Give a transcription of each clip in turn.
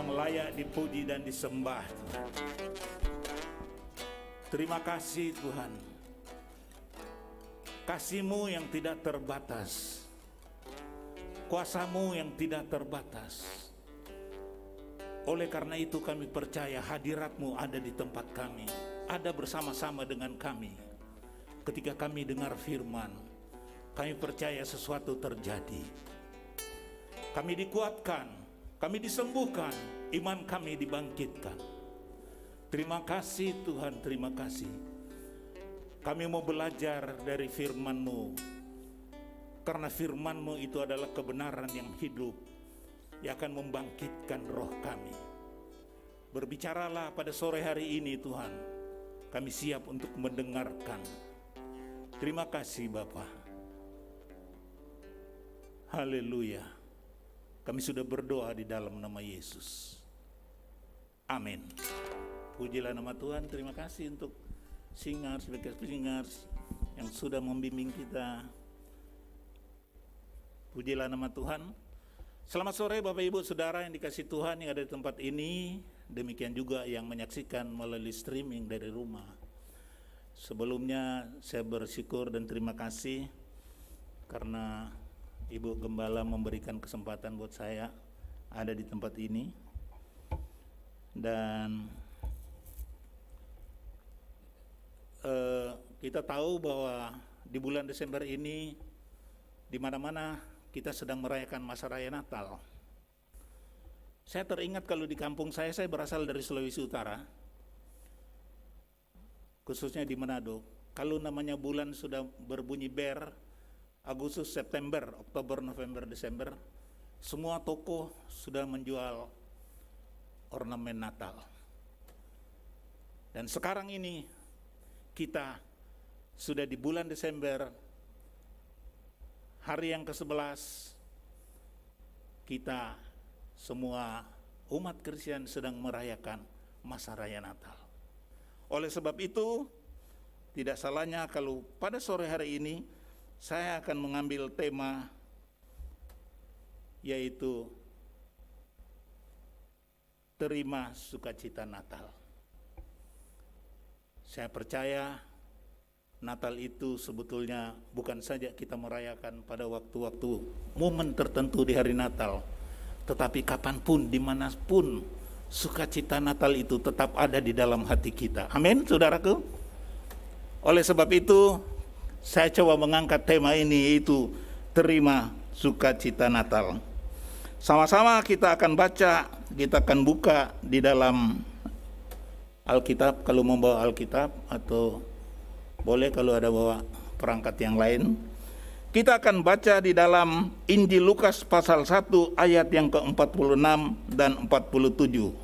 yang layak dipuji dan disembah. Terima kasih Tuhan, kasih-Mu yang tidak terbatas, kuasa-Mu yang tidak terbatas. Oleh karena itu kami percaya hadirat-Mu ada di tempat kami, ada bersama-sama dengan kami. Ketika kami dengar firman, kami percaya sesuatu terjadi. Kami dikuatkan, kami disembuhkan, iman kami dibangkitkan. Terima kasih Tuhan, terima kasih. Kami mau belajar dari firman-Mu, karena firman-Mu itu adalah kebenaran yang hidup, yang akan membangkitkan roh kami. Berbicaralah pada sore hari ini Tuhan, kami siap untuk mendengarkan. Terima kasih Bapa. Haleluya. Kami sudah berdoa di dalam nama Yesus. Amin. Pujilah nama Tuhan. Terima kasih untuk singers, singers yang sudah membimbing kita. Pujilah nama Tuhan. Selamat sore Bapak Ibu Saudara yang dikasihi Tuhan yang ada di tempat ini. Demikian juga yang menyaksikan melalui streaming dari rumah. Sebelumnya saya bersyukur dan terima kasih karena Ibu Gembala memberikan kesempatan buat saya ada di tempat ini. Dan kita tahu bahwa di bulan Desember ini di mana-mana kita sedang merayakan masa raya Natal. Saya teringat kalau di kampung saya berasal dari Sulawesi Utara, khususnya di Manado. Kalau namanya bulan sudah berbunyi ber, Agustus, September, Oktober, November, Desember, semua toko sudah menjual ornamen Natal. Dan sekarang ini kita sudah di bulan Desember, hari yang ke-11, kita semua umat Kristen sedang merayakan masa raya Natal. Oleh sebab itu, tidak salahnya kalau pada sore hari ini saya akan mengambil tema yaitu terima sukacita Natal. Saya percaya Natal itu sebetulnya bukan saja kita merayakan pada waktu-waktu momen tertentu di hari Natal, tetapi kapanpun, dimanapun, sukacita Natal itu tetap ada di dalam hati kita. Amin, saudaraku. Oleh sebab itu, saya coba mengangkat tema ini, yaitu terima sukacita Natal. Sama-sama kita akan baca, kita akan buka di dalam Alkitab, kalau membawa Alkitab, atau boleh kalau ada bawa perangkat yang lain. Kita akan baca di dalam Injil Lukas pasal 1 ayat yang ke-46 dan 47.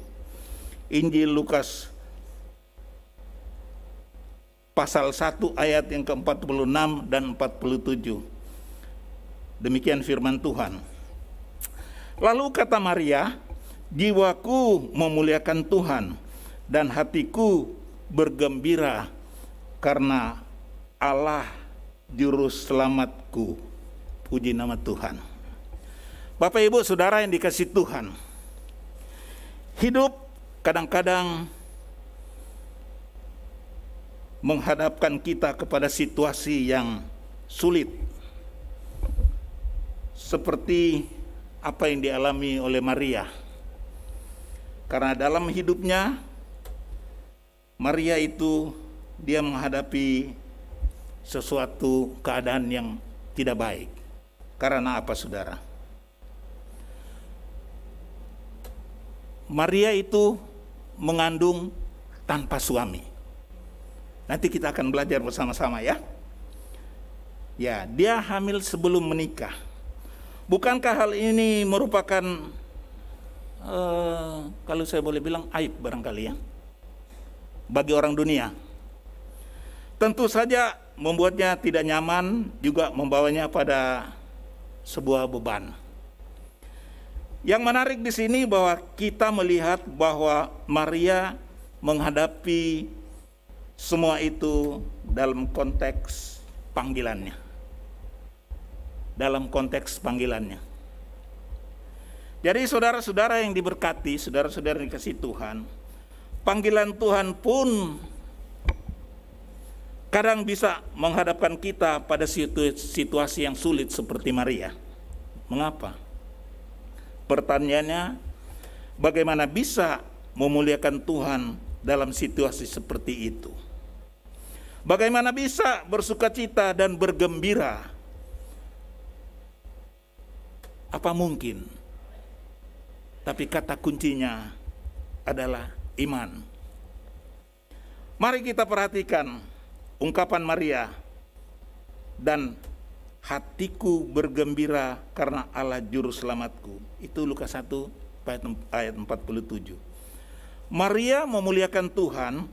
Injil Lukas pasal 1 ayat yang ke-46 dan 47. Demikian firman Tuhan. Lalu kata Maria, jiwaku memuliakan Tuhan dan hatiku bergembira karena Allah juru selamatku. Puji nama Tuhan. Bapak Ibu Saudara yang dikasihi Tuhan, hidup kadang-kadang menghadapkan kita kepada situasi yang sulit, seperti apa yang dialami oleh Maria. Karena dalam hidupnya Maria itu dia menghadapi sesuatu keadaan yang tidak baik. Karena apa, saudara? Maria itu mengandung tanpa suami. Nanti kita akan belajar bersama-sama ya. Ya, dia hamil sebelum menikah. Bukankah hal ini merupakan kalau saya boleh bilang aib barangkali ya bagi orang dunia? Tentu saja membuatnya tidak nyaman, juga membawanya pada sebuah beban. Yang menarik di sini bahwa kita melihat bahwa Maria menghadapi semua itu dalam konteks panggilannya. Dalam konteks panggilannya. Jadi saudara-saudara yang diberkati, saudara-saudara yang dikasih Tuhan, panggilan Tuhan pun kadang bisa menghadapkan kita pada situasi yang sulit seperti Maria. Mengapa? Pertanyaannya, bagaimana bisa memuliakan Tuhan dalam situasi seperti itu? Bagaimana bisa bersukacita dan bergembira? Apa mungkin? Tapi kata kuncinya adalah iman. Mari kita perhatikan ungkapan Maria, dan hatiku bergembira karena Allah juru selamatku. Itu Lukas 1 ayat 47. Maria memuliakan Tuhan,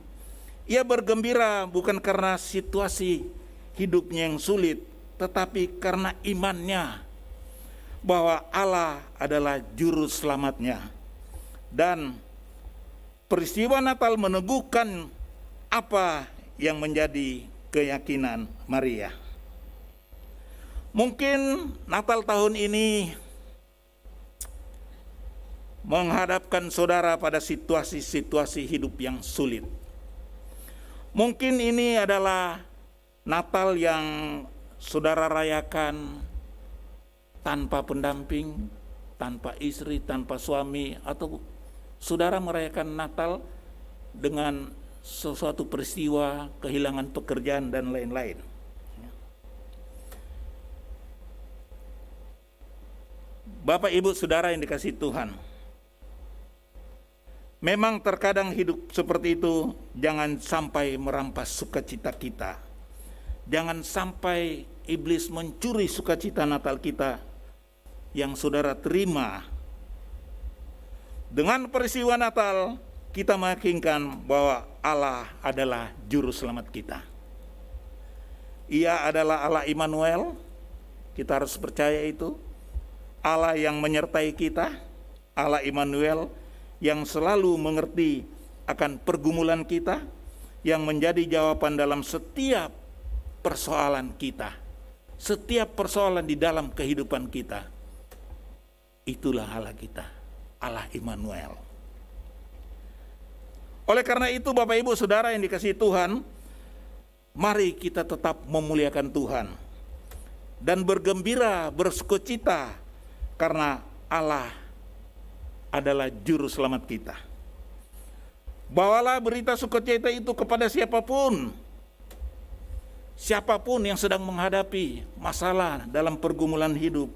ia bergembira bukan karena situasi hidupnya yang sulit, tetapi karena imannya bahwa Allah adalah juru selamatnya. Dan peristiwa Natal meneguhkan apa yang menjadi keyakinan Maria. Mungkin Natal tahun ini menghadapkan saudara pada situasi-situasi hidup yang sulit. Mungkin ini adalah Natal yang saudara rayakan tanpa pendamping, tanpa istri, tanpa suami, atau saudara merayakan Natal dengan sesuatu peristiwa, kehilangan pekerjaan dan lain-lain. Bapak, Ibu, saudara yang dikasihi Tuhan, memang terkadang hidup seperti itu jangan sampai merampas sukacita kita. Jangan sampai iblis mencuri sukacita Natal kita yang saudara terima. Dengan peristiwa Natal, kita meyakinkan bahwa Allah adalah juru selamat kita. Ia adalah Allah Immanuel, kita harus percaya itu. Allah yang menyertai kita, Allah Immanuel yang selalu mengerti akan pergumulan kita, yang menjadi jawaban dalam setiap persoalan kita, setiap persoalan di dalam kehidupan kita. Itulah Allah kita, Allah Immanuel. Oleh karena itu, Bapak, Ibu, saudara yang dikasihi Tuhan, mari kita tetap memuliakan Tuhan dan bergembira, bersukacita karena Allah adalah juru selamat kita. Bawalah berita sukacita itu kepada siapapun yang sedang menghadapi masalah dalam pergumulan hidup.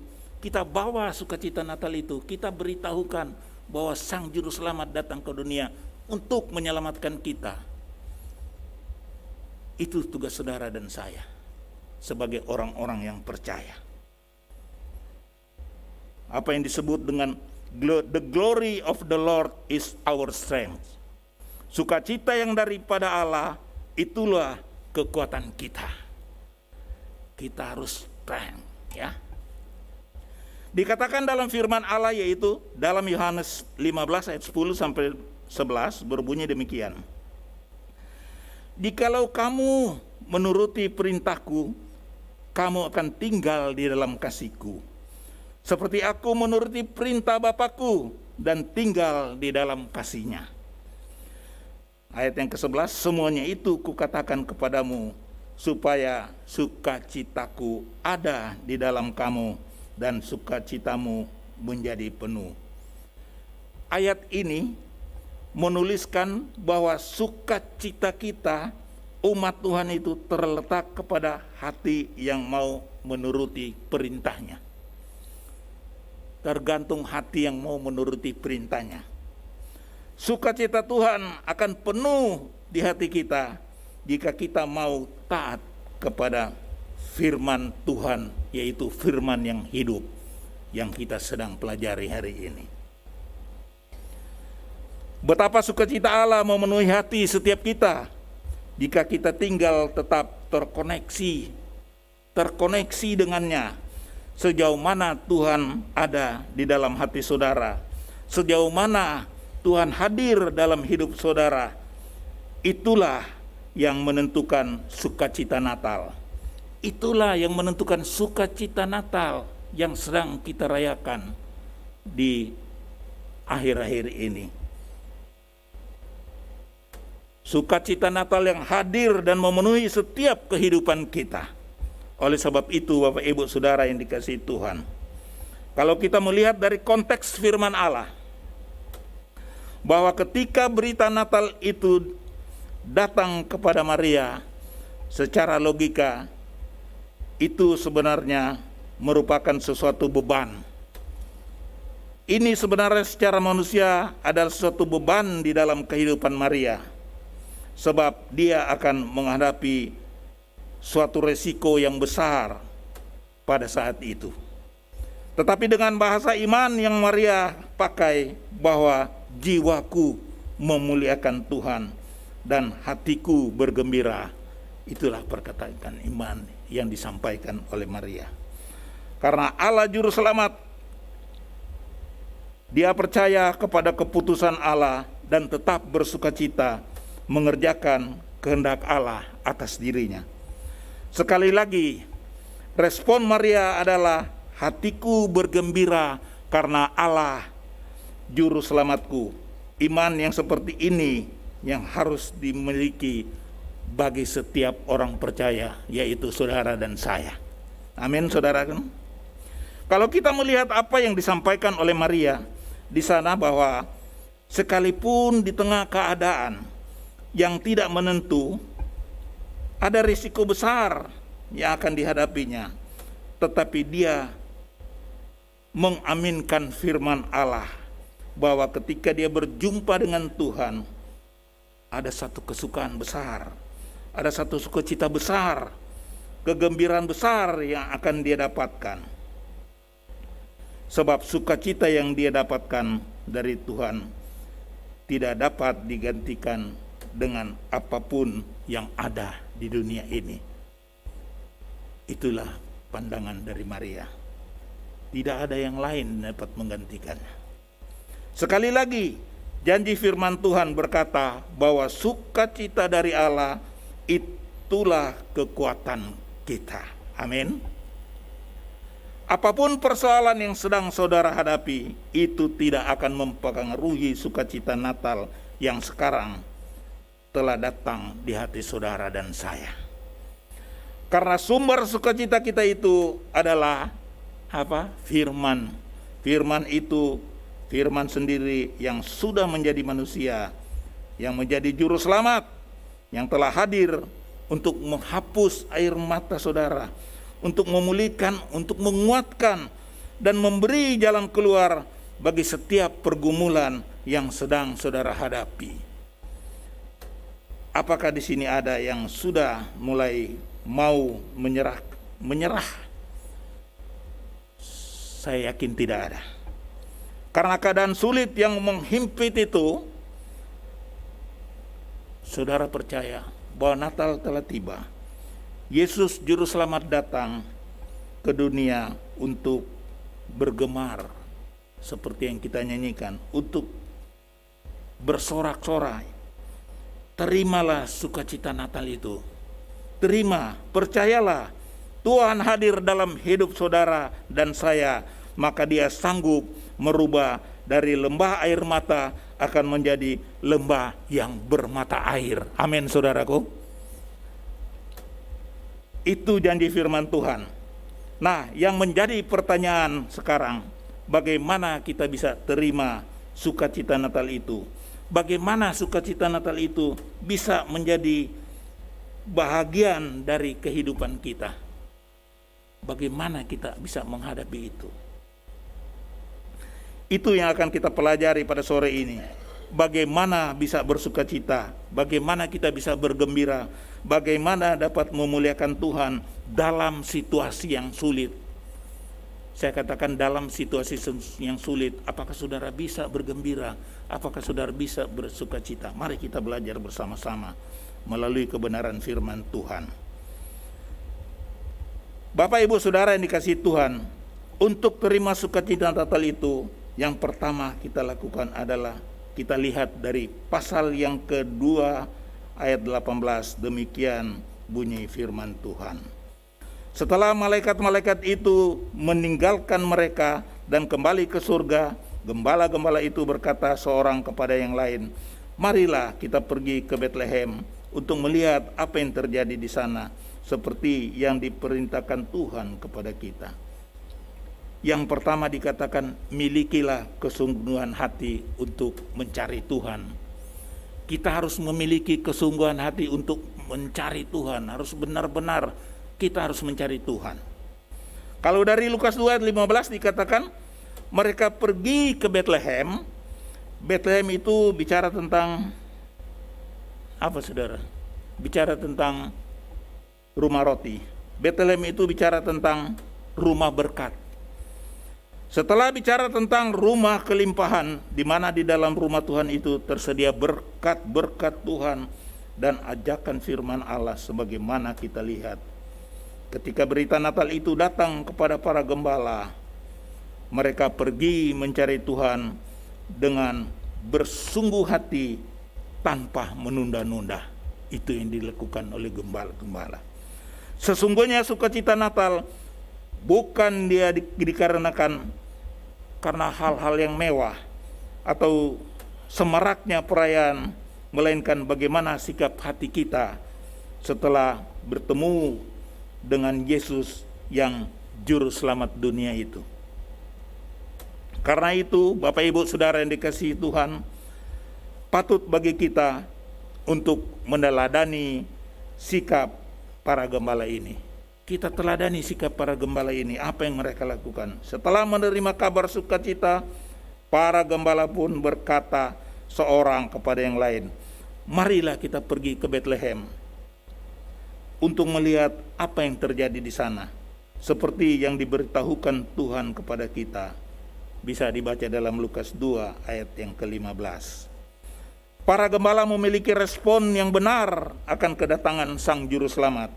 Kita bawa sukacita Natal itu, kita beritahukan bahwa Sang Juru Selamat datang ke dunia untuk menyelamatkan kita. Itu tugas saudara dan saya sebagai orang-orang yang percaya. Apa yang disebut dengan the glory of the Lord is our strength. Sukacita yang daripada Allah, itulah kekuatan kita. Kita harus strength, ya. Dikatakan dalam firman Allah, yaitu dalam Yohanes 15 ayat 10 sampai 11 berbunyi demikian. Jikalau kamu menuruti perintahku, kamu akan tinggal di dalam kasihku. Seperti aku menuruti perintah Bapakku dan tinggal di dalam kasihnya. Ayat yang ke-11, semuanya itu kukatakan kepadamu, supaya sukacitaku ada di dalam kamu dan sukacitamu menjadi penuh. Ayat ini menuliskan bahwa sukacita kita, umat Tuhan itu terletak kepada hati yang mau menuruti perintahnya. Tergantung hati yang mau menuruti perintahnya. Sukacita Tuhan akan penuh di hati kita jika kita mau taat kepada firman Tuhan, yaitu firman yang hidup yang kita sedang pelajari hari ini. Betapa sukacita Allah memenuhi hati setiap kita jika kita tinggal tetap terkoneksi dengannya. Sejauh mana Tuhan ada di dalam hati saudara, sejauh mana Tuhan hadir dalam hidup saudara, itulah yang menentukan sukacita Natal. Itulah yang menentukan sukacita Natal yang sedang kita rayakan di akhir-akhir ini. Sukacita Natal yang hadir dan memenuhi setiap kehidupan kita. Oleh sebab itu, Bapak Ibu Saudara yang dikasihi Tuhan, kalau kita melihat dari konteks firman Allah, bahwa ketika berita Natal itu datang kepada Maria, secara logika itu sebenarnya merupakan sesuatu beban. Ini sebenarnya secara manusia adalah sesuatu beban di dalam kehidupan Maria, sebab dia akan menghadapi suatu resiko yang besar pada saat itu. Tetapi dengan bahasa iman yang Maria pakai, bahwa jiwaku memuliakan Tuhan dan hatiku bergembira, itulah perkataan iman yang disampaikan oleh Maria. Karena Allah Juru Selamat, dia percaya kepada keputusan Allah dan tetap bersukacita mengerjakan kehendak Allah atas dirinya. Sekali lagi, respon Maria adalah hatiku bergembira karena Allah Juru Selamatku. Iman yang seperti ini yang harus dimiliki bagi setiap orang percaya, yaitu saudara dan saya. Amin, saudara. Kalau kita melihat apa yang disampaikan oleh Maria di sana, bahwa sekalipun di tengah keadaan yang tidak menentu, ada risiko besar yang akan dihadapinya, tetapi dia mengaminkan firman Allah, bahwa ketika dia berjumpa dengan Tuhan, ada satu kesukaan besar, ada satu sukacita besar, kegembiraan besar yang akan dia dapatkan. Sebab sukacita yang dia dapatkan dari Tuhan tidak dapat digantikan dengan apapun yang ada di dunia ini. Itulah pandangan dari Maria. Tidak ada yang lain dapat menggantikannya. Sekali lagi, janji firman Tuhan berkata bahwa sukacita dari Allah itulah kekuatan kita. Amin. Apapun persoalan yang sedang saudara hadapi, itu tidak akan mempengaruhi sukacita Natal yang sekarang telah datang di hati saudara dan saya. Karena sumber sukacita kita itu adalah apa? Firman. Firman itu, firman sendiri yang sudah menjadi manusia, yang menjadi juru selamat, yang telah hadir untuk menghapus air mata saudara, untuk memulihkan, untuk menguatkan, dan memberi jalan keluar bagi setiap pergumulan yang sedang saudara hadapi. Apakah di sini ada yang sudah mulai mau menyerah? Saya yakin tidak ada. Karena keadaan sulit yang menghimpit itu, saudara percaya bahwa Natal telah tiba. Yesus Juru Selamat datang ke dunia untuk bergemar, seperti yang kita nyanyikan, untuk bersorak-sorai. Terimalah sukacita Natal itu. Terima, percayalah, Tuhan hadir dalam hidup saudara dan saya, maka Dia sanggup merubah dari lembah air mata akan menjadi lembah yang bermata air. Amin, saudaraku. Itu janji firman Tuhan. Nah, yang menjadi pertanyaan sekarang, bagaimana kita bisa terima sukacita Natal itu? Bagaimana sukacita Natal itu bisa menjadi bahagian dari kehidupan kita? Bagaimana kita bisa menghadapi itu? Itu yang akan kita pelajari pada sore ini. Bagaimana bisa bersukacita, bagaimana kita bisa bergembira, bagaimana dapat memuliakan Tuhan dalam situasi yang sulit. Saya katakan dalam situasi yang sulit, apakah saudara bisa bergembira? Apakah saudara bisa bersukacita? Mari kita belajar bersama-sama melalui kebenaran firman Tuhan. Bapak, Ibu, Saudara yang dikasihi Tuhan, untuk terima sukacita Natal itu, yang pertama kita lakukan adalah kita lihat dari pasal yang kedua ayat 18, demikian bunyi firman Tuhan. Setelah malaikat-malaikat itu meninggalkan mereka dan kembali ke surga, gembala-gembala itu berkata seorang kepada yang lain, "Marilah kita pergi ke Betlehem untuk melihat apa yang terjadi di sana, seperti yang diperintahkan Tuhan kepada kita." Yang pertama dikatakan, milikilah kesungguhan hati untuk mencari Tuhan. Kita harus memiliki kesungguhan hati untuk mencari Tuhan, harus benar-benar kita harus mencari Tuhan. Kalau dari Lukas 2 ayat 15 dikatakan, mereka pergi ke Betlehem. Betlehem itu bicara tentang apa, saudara? Bicara tentang rumah roti. Betlehem itu bicara tentang rumah berkat. Setelah bicara tentang rumah kelimpahan, di mana di dalam rumah Tuhan itu tersedia berkat-berkat Tuhan dan ajakan firman Allah sebagaimana kita lihat. Ketika berita Natal itu datang kepada para gembala, mereka pergi mencari Tuhan dengan bersungguh hati tanpa menunda-nunda. Itu yang dilakukan oleh gembala-gembala. Sesungguhnya sukacita Natal bukan dia dikarenakan karena hal-hal yang mewah atau semaraknya perayaan, melainkan bagaimana sikap hati kita setelah bertemu dengan Yesus yang juru selamat dunia itu. Karena itu, Bapak Ibu Saudara yang dikasihi Tuhan, patut bagi kita untuk meneladani sikap para gembala ini. Kita teladani sikap para gembala ini, apa yang mereka lakukan. Setelah menerima kabar sukacita, para gembala pun berkata seorang kepada yang lain, "Marilah kita pergi ke Betlehem untuk melihat apa yang terjadi di sana, seperti yang diberitahukan Tuhan kepada kita." Bisa dibaca dalam Lukas 2 ayat yang ke-15. Para gembala memiliki respon yang benar akan kedatangan Sang Juru Selamat.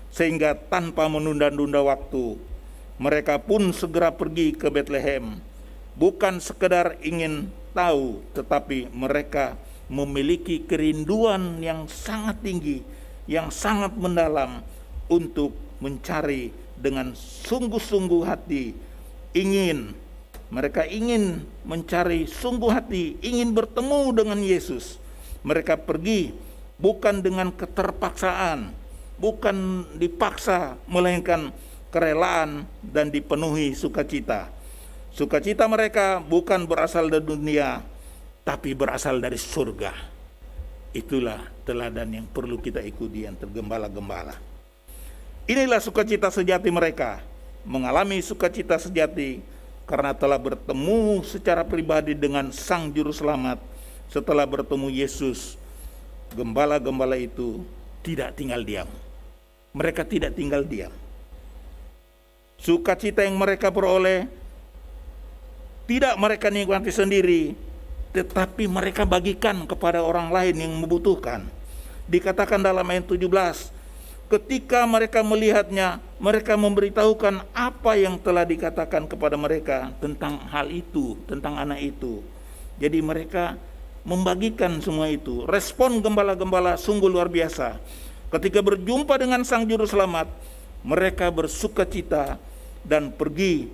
Sehingga tanpa menunda-nunda waktu, mereka pun segera pergi ke Betlehem. Bukan sekedar ingin tahu, tetapi mereka memiliki kerinduan yang sangat tinggi, yang sangat mendalam untuk mencari dengan sungguh-sungguh hati. Mereka ingin mencari sungguh hati, ingin bertemu dengan Yesus. Mereka pergi bukan dengan keterpaksaan, bukan dipaksa, melainkan kerelaan dan dipenuhi sukacita. Sukacita mereka bukan berasal dari dunia, tapi berasal dari surga. Itulah teladan yang perlu kita ikuti yang tergembala-gembala. Inilah sukacita sejati mereka, mengalami sukacita sejati karena telah bertemu secara pribadi dengan Sang Juru Selamat. Setelah bertemu Yesus, gembala-gembala itu tidak tinggal diam. Mereka tidak tinggal diam. Sukacita yang mereka peroleh tidak mereka nikmati sendiri, tetapi mereka bagikan kepada orang lain yang membutuhkan. Dikatakan dalam ayat 17, ketika mereka melihatnya, mereka memberitahukan apa yang telah dikatakan kepada mereka tentang hal itu, tentang anak itu. Jadi mereka membagikan semua itu. Respon gembala-gembala sungguh luar biasa. Ketika berjumpa dengan Sang Juru Selamat, mereka bersukacita dan pergi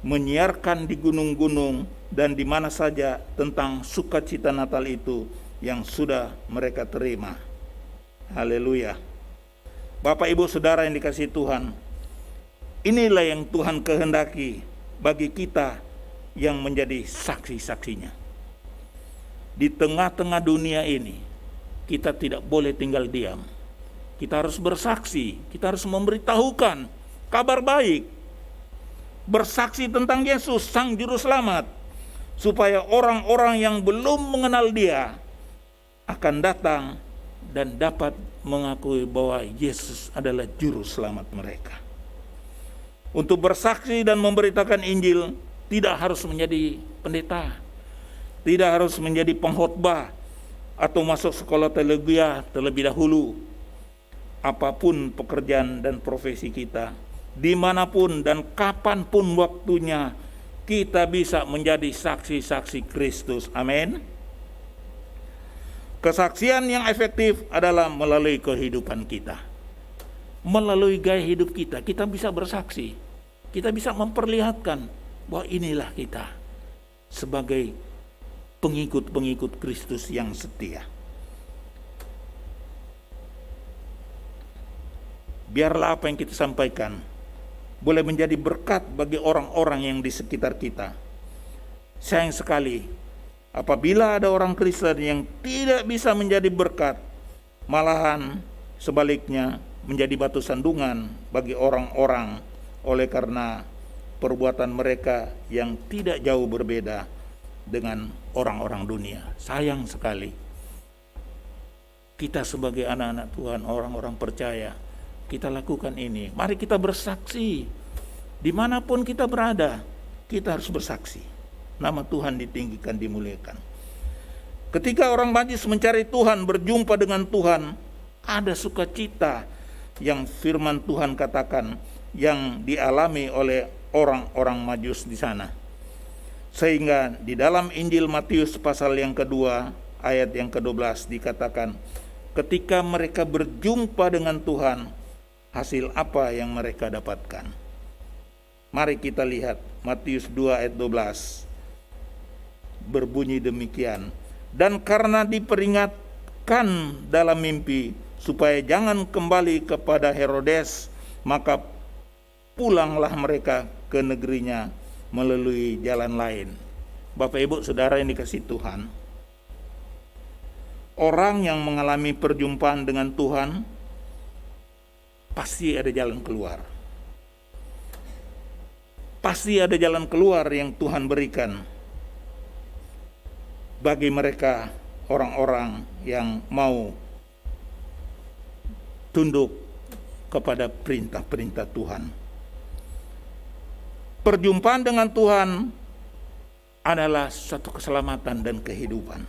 menyiarkan di gunung-gunung dan di mana saja tentang sukacita Natal itu yang sudah mereka terima. Haleluya. Bapak Ibu Saudara yang dikasihi Tuhan, inilah yang Tuhan kehendaki bagi kita yang menjadi saksi-saksinya. Di tengah-tengah dunia ini, kita tidak boleh tinggal diam. Kita harus bersaksi, kita harus memberitahukan kabar baik. Bersaksi tentang Yesus, Sang Juru Selamat, supaya orang-orang yang belum mengenal Dia akan datang dan dapat mengakui bahwa Yesus adalah Juru Selamat mereka. Untuk bersaksi dan memberitakan Injil tidak harus menjadi pendeta, tidak harus menjadi pengkhotbah atau masuk sekolah teologi terlebih dahulu. Apapun pekerjaan dan profesi kita, dimanapun dan kapanpun waktunya, kita bisa menjadi saksi-saksi Kristus. Amin. Kesaksian yang efektif adalah melalui kehidupan kita. melalui gaya hidup kita, kita bisa bersaksi. Kita bisa memperlihatkan bahwa inilah kita sebagai pengikut-pengikut Kristus yang setia. Biarlah apa yang kita sampaikan boleh menjadi berkat bagi orang-orang yang di sekitar kita. Sayang sekali apabila ada orang Kristen yang tidak bisa menjadi berkat, malahan sebaliknya menjadi batu sandungan bagi orang-orang oleh karena perbuatan mereka yang tidak jauh berbeda dengan orang-orang dunia. Sayang sekali. Kita sebagai anak-anak Tuhan, orang-orang percaya, kita lakukan ini. Mari kita bersaksi. Dimanapun kita berada, kita harus bersaksi. Nama Tuhan ditinggikan, dimuliakan. Ketika orang majus mencari Tuhan, berjumpa dengan Tuhan, ada sukacita yang firman Tuhan katakan yang dialami oleh orang-orang majus di sana. Sehingga di dalam Injil Matius pasal yang kedua, ayat yang ke-12 dikatakan, ketika mereka berjumpa dengan Tuhan, hasil apa yang mereka dapatkan? Mari kita lihat Matius 2 ayat 12. Berbunyi demikian. Dan karena diperingatkan dalam mimpi supaya jangan kembali kepada Herodes, maka pulanglah mereka ke negerinya melalui jalan lain. Bapak Ibu Saudara yang dikasihi Tuhan, orang yang mengalami perjumpaan dengan Tuhan pasti ada jalan keluar. Pasti ada jalan keluar yang Tuhan berikan bagi mereka orang-orang yang mau tunduk kepada perintah-perintah Tuhan. Perjumpaan dengan Tuhan adalah satu keselamatan dan kehidupan.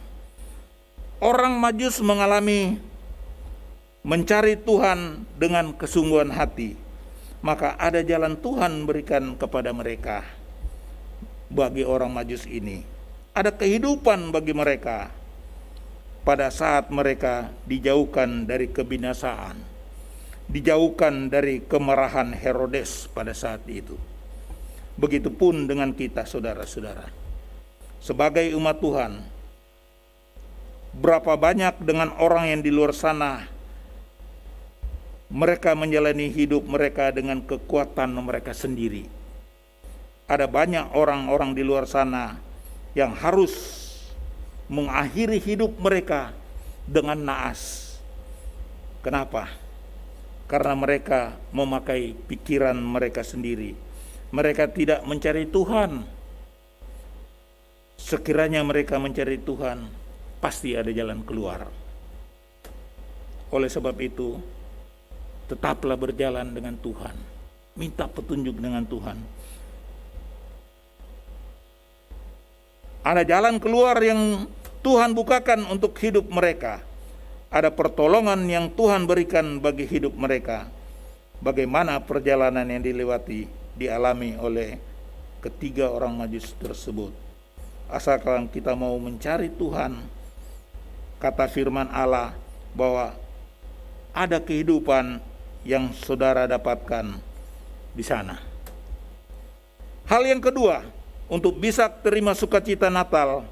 Orang Majus mengalami mencari Tuhan dengan kesungguhan hati, maka ada jalan Tuhan berikan kepada mereka. Bagi orang Majus ini ada kehidupan bagi mereka pada saat mereka dijauhkan dari kebinasaan, dijauhkan dari kemarahan Herodes pada saat itu. Begitupun dengan kita, saudara-saudara, sebagai umat Tuhan. Berapa banyak dengan orang yang di luar sana mereka menjalani hidup mereka dengan kekuatan mereka sendiri. Ada banyak orang-orang di luar sana yang harus mengakhiri hidup mereka dengan naas. Kenapa? Karena mereka memakai pikiran mereka sendiri. Mereka tidak mencari Tuhan. Sekiranya mereka mencari Tuhan, pasti ada jalan keluar. Oleh sebab itu, tetaplah berjalan dengan Tuhan. Minta petunjuk dengan Tuhan. Ada jalan keluar yang Tuhan bukakan untuk hidup mereka. Ada pertolongan yang Tuhan berikan bagi hidup mereka. Bagaimana perjalanan yang dialami oleh ketiga orang Majus tersebut. Asalkan kita mau mencari Tuhan, kata firman Allah bahwa ada kehidupan yang saudara dapatkan di sana. Hal yang kedua, untuk bisa terima sukacita Natal,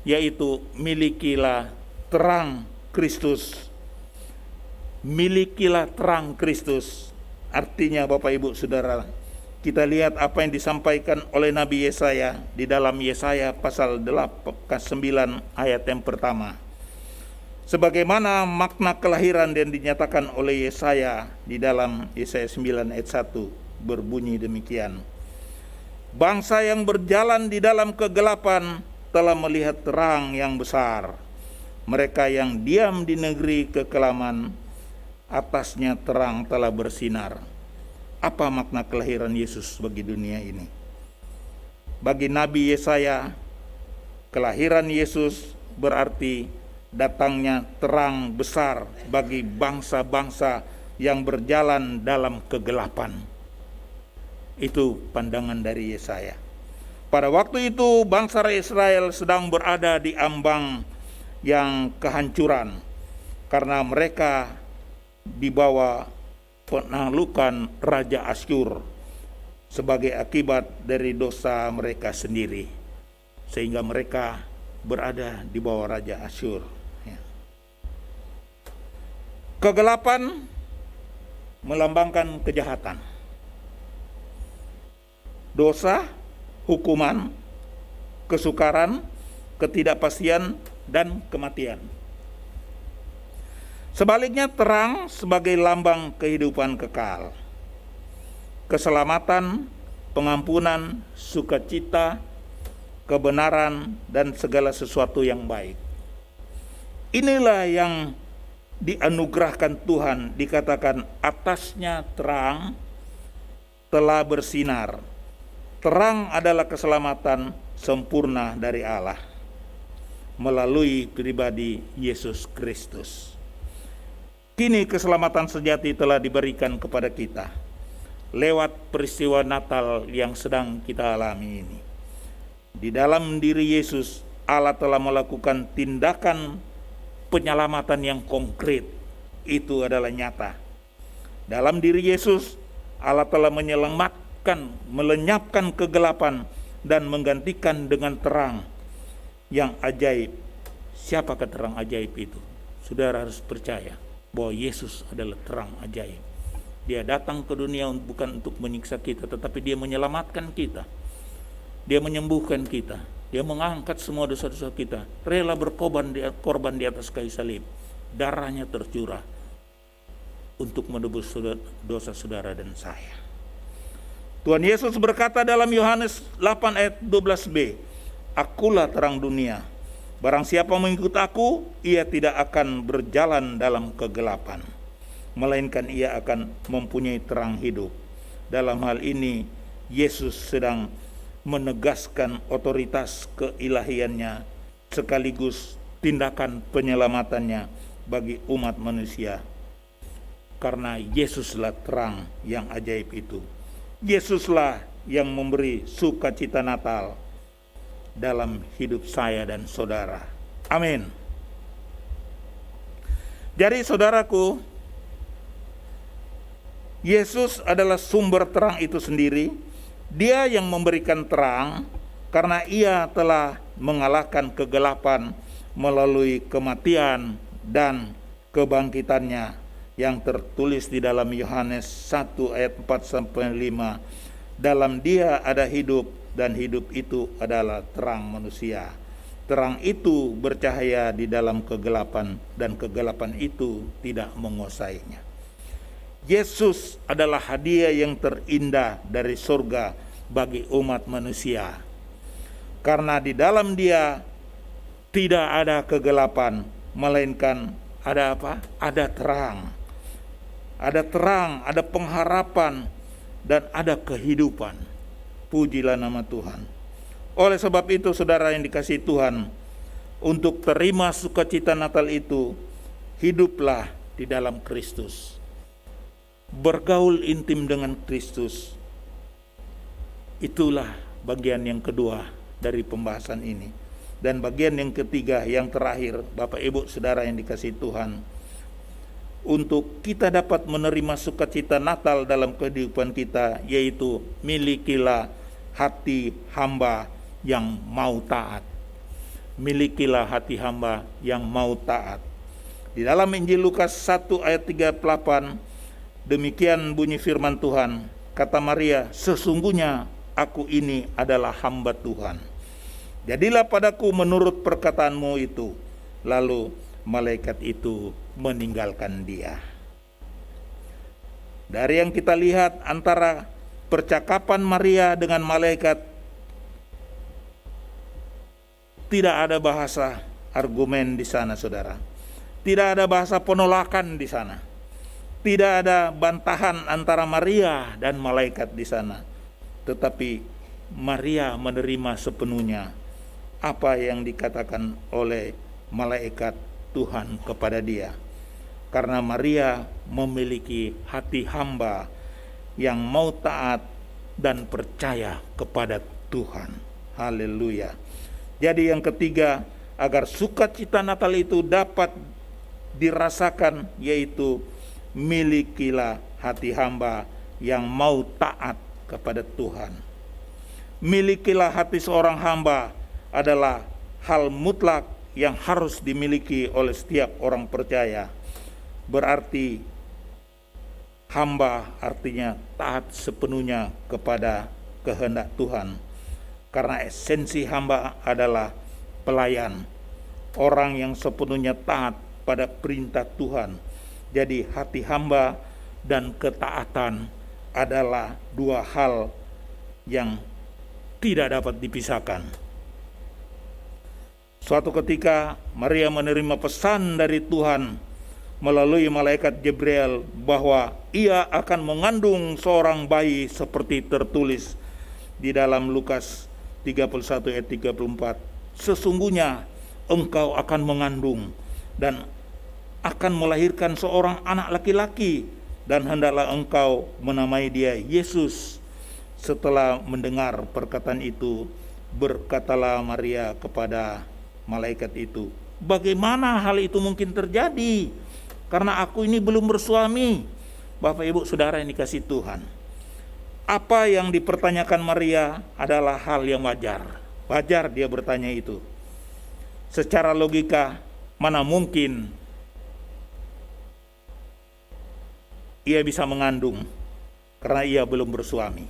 yaitu milikilah terang Kristus. Milikilah terang Kristus. Artinya Bapak Ibu Saudara, kita lihat apa yang disampaikan oleh Nabi Yesaya di dalam Yesaya pasal 9 ayat yang pertama. Sebagaimana makna kelahiran yang dinyatakan oleh Yesaya di dalam Yesaya 9 ayat 1 berbunyi demikian. Bangsa yang berjalan di dalam kegelapan telah melihat terang yang besar. Mereka yang diam di negeri kekelaman, atasnya terang telah bersinar. Apa makna kelahiran Yesus bagi dunia ini? Bagi Nabi Yesaya, kelahiran Yesus berarti datangnya terang besar bagi bangsa-bangsa yang berjalan dalam kegelapan. Itu pandangan dari Yesaya. Pada waktu itu bangsa Israel sedang berada di ambang yang kehancuran karena mereka dibawa penaklukan Raja Asyur sebagai akibat dari dosa mereka sendiri, sehingga mereka berada di bawah Raja Asyur. Kegelapan melambangkan kejahatan, dosa, hukuman, kesukaran, ketidakpastian, dan kematian. Sebaliknya, terang sebagai lambang kehidupan kekal, keselamatan, pengampunan, sukacita, kebenaran, dan segala sesuatu yang baik. Inilah yang dianugerahkan Tuhan, dikatakan atasnya terang telah bersinar. Terang adalah keselamatan sempurna dari Allah melalui pribadi Yesus Kristus. Kini keselamatan sejati telah diberikan kepada kita lewat peristiwa Natal yang sedang kita alami ini. Di dalam diri Yesus, Allah telah melakukan tindakan penyelamatan yang konkret. Itu adalah nyata. Dalam diri Yesus, Allah telah melenyapkan kegelapan dan menggantikan dengan terang yang ajaib. Siapakah terang ajaib itu? Saudara harus percaya bahwa Yesus adalah terang ajaib. Dia datang ke dunia bukan untuk menyiksa kita, tetapi dia menyelamatkan kita. Dia menyembuhkan kita. Dia mengangkat semua dosa-dosa kita, rela berkorban di atas kayu salib. Darahnya tercurah untuk menebus dosa saudara dan saya. Tuhan Yesus berkata dalam Yohanes 8 ayat 12b, "Akulah terang dunia. Barang siapa mengikut aku, ia tidak akan berjalan dalam kegelapan, melainkan ia akan mempunyai terang hidup." Dalam hal ini, Yesus sedang menegaskan otoritas keilahiannya sekaligus tindakan penyelamatannya bagi umat manusia. Karena Yesuslah terang yang ajaib itu. Yesuslah yang memberi sukacita Natal dalam hidup saya dan saudara. Amin. Jadi saudaraku, Yesus adalah sumber terang itu sendiri. Dia yang memberikan terang karena ia telah mengalahkan kegelapan melalui kematian dan kebangkitannya yang tertulis di dalam Yohanes 1 ayat 4-5. Dalam dia ada hidup dan hidup itu adalah terang manusia. Terang itu bercahaya di dalam kegelapan dan kegelapan itu tidak menguasainya. Yesus adalah hadiah yang terindah dari surga bagi umat manusia. Karena di dalam dia tidak ada kegelapan, melainkan ada apa? Ada terang. Ada terang, ada pengharapan, dan ada kehidupan. Pujilah nama Tuhan. Oleh sebab itu, saudara yang dikasihi Tuhan, untuk terima sukacita Natal itu, hiduplah di dalam Kristus. Bergaul intim dengan Kristus. Itulah bagian yang kedua dari pembahasan ini. Dan bagian yang ketiga, yang terakhir, Bapak Ibu Saudara yang dikasihi Tuhan, untuk kita dapat menerima sukacita Natal dalam kehidupan kita, yaitu milikilah hati hamba yang mau taat. Milikilah hati hamba yang mau taat. Di dalam Injil Lukas 1 ayat 38, demikian bunyi firman Tuhan, kata Maria, "Sesungguhnya aku ini adalah hamba Tuhan. Jadilah padaku menurut perkataanmu itu." Lalu malaikat itu meninggalkan dia. Dari yang kita lihat antara percakapan Maria dengan malaikat, tidak ada bahasa argumen di sana, saudara. Tidak ada bahasa penolakan di sana. Tidak ada bantahan antara Maria dan malaikat di sana. Tetapi Maria menerima sepenuhnya apa yang dikatakan oleh malaikat Tuhan kepada dia. Karena Maria memiliki hati hamba yang mau taat dan percaya kepada Tuhan. Haleluya. Jadi yang ketiga, agar sukacita Natal itu dapat dirasakan, yaitu milikilah hati hamba yang mau taat kepada Tuhan. Milikilah hati seorang hamba adalah hal mutlak yang harus dimiliki oleh setiap orang percaya. Berarti hamba artinya taat sepenuhnya kepada kehendak Tuhan. Karena esensi hamba adalah pelayan, orang yang sepenuhnya taat pada perintah Tuhan. Jadi hati hamba dan ketaatan adalah dua hal yang tidak dapat dipisahkan. Suatu ketika Maria menerima pesan dari Tuhan melalui malaikat Jibril bahwa ia akan mengandung seorang bayi seperti tertulis di dalam Lukas 31 ayat 34. Sesungguhnya engkau akan mengandung dan akan melahirkan seorang anak laki-laki, dan hendaklah engkau menamai dia Yesus. Setelah mendengar perkataan itu, berkatalah Maria kepada malaikat itu, bagaimana hal itu mungkin terjadi? Karena aku ini belum bersuami. Bapak Ibu Saudara yang dikasihi Tuhan, apa yang dipertanyakan Maria adalah hal yang wajar. Wajar dia bertanya itu. Secara logika, mana mungkin ia bisa mengandung karena ia belum bersuami.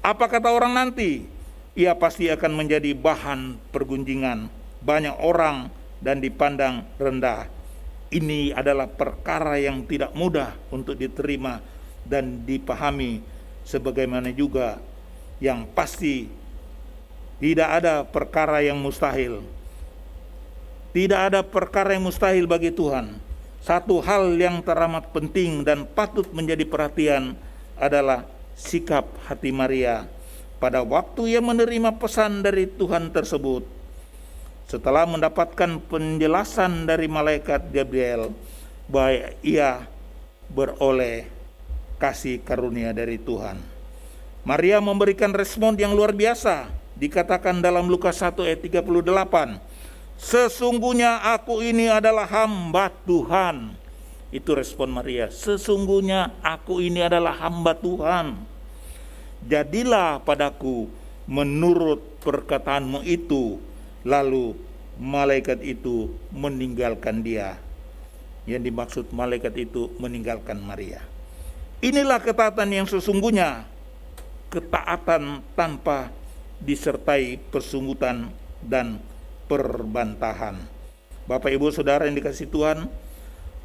Apa kata orang nanti? Ia pasti akan menjadi bahan pergunjingan banyak orang dan dipandang rendah. Ini adalah perkara yang tidak mudah untuk diterima dan dipahami, sebagaimana juga yang pasti tidak ada perkara yang mustahil. Tidak ada perkara yang mustahil bagi Tuhan. Satu hal yang teramat penting dan patut menjadi perhatian adalah sikap hati Maria pada waktu ia menerima pesan dari Tuhan tersebut. Setelah mendapatkan penjelasan dari malaikat Gabriel bahwa ia beroleh kasih karunia dari Tuhan, Maria memberikan respon yang luar biasa. Dikatakan dalam Lukas 1 ayat 38, sesungguhnya aku ini adalah hamba Tuhan. Itu respon Maria, sesungguhnya aku ini adalah hamba Tuhan. Jadilah padaku menurut perkataanmu itu. Lalu malaikat itu meninggalkan dia. Yang dimaksud malaikat itu meninggalkan Maria. Inilah ketaatan yang sesungguhnya, ketaatan tanpa disertai persungutan dan perbantahan. Bapak Ibu Saudara yang dikasihi Tuhan,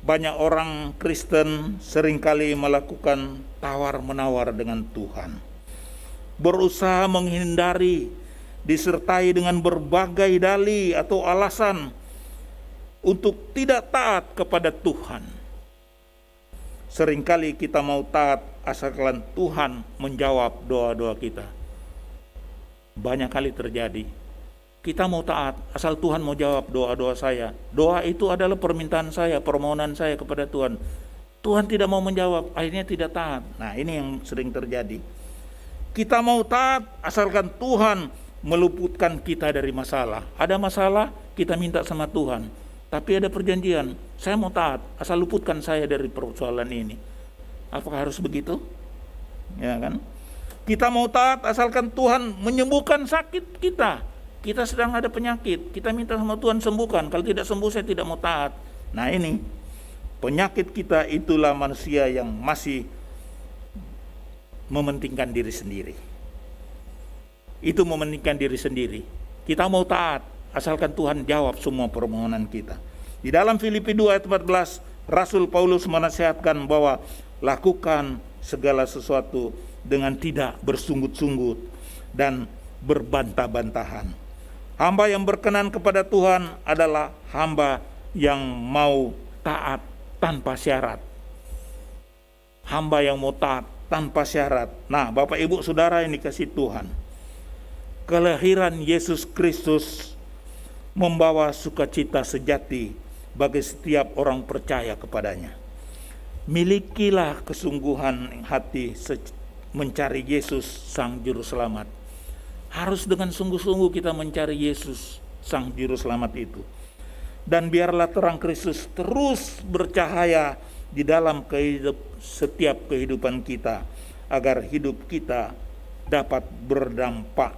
banyak orang Kristen seringkali melakukan tawar-menawar dengan Tuhan, berusaha menghindari, disertai dengan berbagai dalih atau alasan untuk tidak taat kepada Tuhan. Seringkali kita mau taat asalkan Tuhan menjawab doa-doa kita. Banyak kali terjadi. Kita mau taat asal Tuhan mau jawab doa-doa saya. Doa itu adalah permintaan saya, permohonan saya kepada Tuhan. Tuhan tidak mau menjawab, akhirnya tidak taat. Nah, ini yang sering terjadi. Kita mau taat asalkan Tuhan meluputkan kita dari masalah. Ada masalah, kita minta sama Tuhan. Tapi ada perjanjian, saya mau taat asal luputkan saya dari persoalan ini. Apakah harus begitu? Ya kan? Kita mau taat asalkan Tuhan menyembuhkan sakit kita. Kita sedang ada penyakit, kita minta sama Tuhan sembuhkan. Kalau tidak sembuh, saya tidak mau taat. Nah ini, penyakit kita itulah manusia yang masih mementingkan diri sendiri. Itu mementingkan diri sendiri. Kita mau taat asalkan Tuhan jawab semua permohonan kita. Di dalam Filipi 2 ayat 14, Rasul Paulus menasihatkan bahwa lakukan segala sesuatu dengan tidak bersungut-sungut dan berbantah-bantahan. Hamba yang berkenan kepada Tuhan adalah hamba yang mau taat tanpa syarat. Hamba yang mau taat tanpa syarat. Nah, Bapak Ibu Saudara yang dikasihi Tuhan, kelahiran Yesus Kristus membawa sukacita sejati bagi setiap orang percaya kepadanya. Milikilah kesungguhan hati mencari Yesus Sang Juru Selamat. Harus dengan sungguh-sungguh kita mencari Yesus Sang Juru Selamat itu. Dan biarlah terang Kristus terus bercahaya di dalam setiap kehidupan kita, agar hidup kita dapat berdampak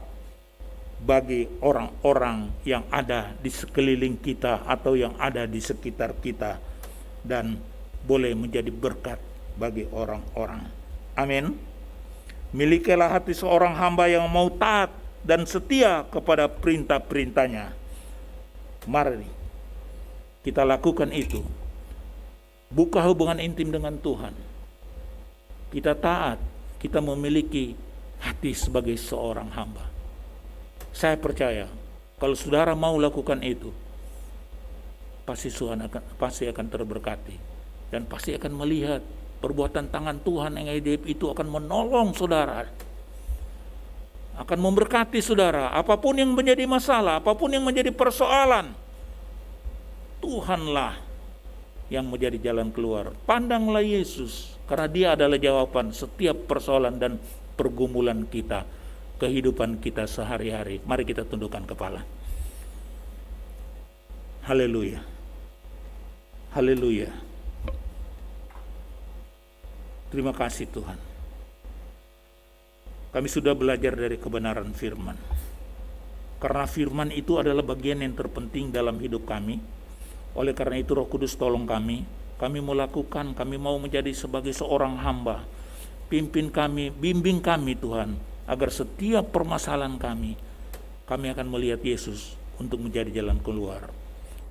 bagi orang-orang yang ada di sekeliling kita atau yang ada di sekitar kita, dan boleh menjadi berkat bagi orang-orang. Amin. Milikilah hati seorang hamba yang mau taat dan setia kepada perintah-perintahnya. Mari kita lakukan itu. Buka hubungan intim dengan Tuhan. Kita taat, kita memiliki hati sebagai seorang hamba. Saya percaya kalau saudara mau lakukan itu, pasti akan terberkati, dan pasti akan melihat perbuatan tangan Tuhan yang ajaib itu akan menolong saudara, akan memberkati saudara. Apapun yang menjadi masalah, apapun yang menjadi persoalan, Tuhanlah yang menjadi jalan keluar. Pandanglah Yesus, karena Dia adalah jawaban setiap persoalan dan pergumulan kita, kehidupan kita sehari-hari. Mari kita tundukkan kepala. Haleluya. Haleluya. Terima kasih Tuhan. Kami sudah belajar dari kebenaran firman. Karena firman itu adalah bagian yang terpenting dalam hidup kami. Oleh karena itu Roh Kudus tolong kami melakukan, kami mau menjadi sebagai seorang hamba. Pimpin kami, bimbing kami Tuhan, agar setiap permasalahan kami akan melihat Yesus untuk menjadi jalan keluar.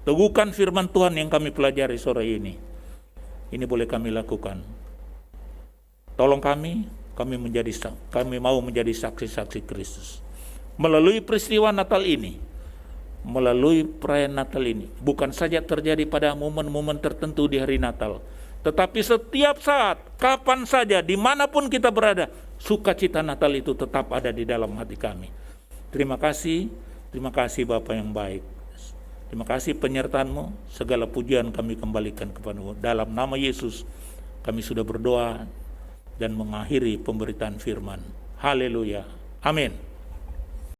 Teguhkan firman Tuhan yang kami pelajari sore ini. Ini boleh kami lakukan. Tolong kami mau menjadi saksi-saksi Kristus. Melalui peristiwa Natal ini, melalui perayaan Natal ini, bukan saja terjadi pada momen-momen tertentu di hari Natal, tetapi setiap saat, kapan saja, dimanapun kita berada, sukacita Natal itu tetap ada di dalam hati kami. Terima kasih Bapa yang baik. Terima kasih penyertaan-Mu, segala pujian kami kembalikan kepada-Mu. Dalam nama Yesus kami sudah berdoa dan mengakhiri pemberitaan firman. Haleluya. Amin.